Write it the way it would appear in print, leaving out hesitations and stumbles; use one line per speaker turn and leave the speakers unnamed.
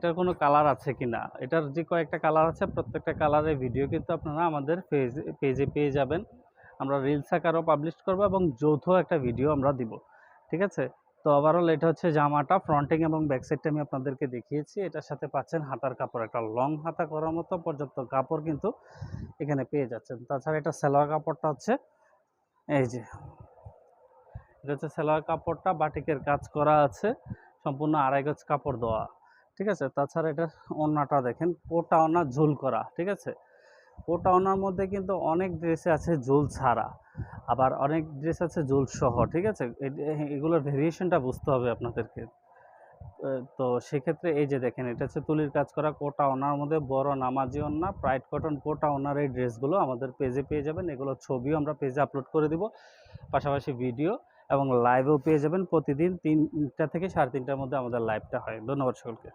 এটার কোনো কালার আছে কিনা, এটার যে কয়েকটা কালার আছে প্রত্যেকটা কালারের ভিডিও কিন্তু আপনারা আমাদের পেজে পেয়ে যাবেন। আমরা রিলস আকারেও পাবলিশ করব এবং যৌথ একটা ভিডিও আমরা দিব। ঠিক আছে? তো ওভারঅল এটা হচ্ছে জামাটা, ফ্রন্টিং এবং ব্যাক সাইডটা আমি আপনাদেরকে দেখিয়েছি। এটার সাথে পাচ্ছেন হাতার কাপড়, একটা লং হাতা করার মতো পর্যাপ্ত কাপড় কিন্তু এখানে পেয়ে যাচ্ছেন। তাছাড়া এটা সালোয়ার কাপড়টা হচ্ছে এই যে, এটা হচ্ছে সালোয়ার কাপড়টা বাটিকের কাজ করা আছে, সম্পূর্ণ 2.5 গজ কাপড় দেওয়া। ঠিক আছে? তাছাড়া এটার ওড়নাটা দেখেন, কোটা ওড়না ঝুল করা। ঠিক আছে? কোটা ওড়নার মধ্যে কিন্তু অনেক ড্রেসে আছে ঝুল ছাড়া, আবার অনেক ড্রেস আছে ঝুল সহ। ঠিক আছে? এগুলোর ভেরিয়েশনটা বুঝতে হবে আপনাদেরকে। তো সেক্ষেত্রে এই যে দেখেন, এটা হচ্ছে তুলির কাজ করা কোটা ওড়নার মধ্যে বড় নামাজি ওড়না, প্রাইড কটন কোটা ওড়নার এই ড্রেসগুলো আমাদের পেজে পেয়ে যাবেন। এগুলোর ছবিও আমরা পেজে আপলোড করে দিব, পাশাপাশি ভিডিও এবং লাইভেও পেয়ে যাবেন। প্রতিদিন 3টা থেকে 3:30টার মধ্যে আমাদের লাইভটা হয়। ধন্যবাদ সকলকে।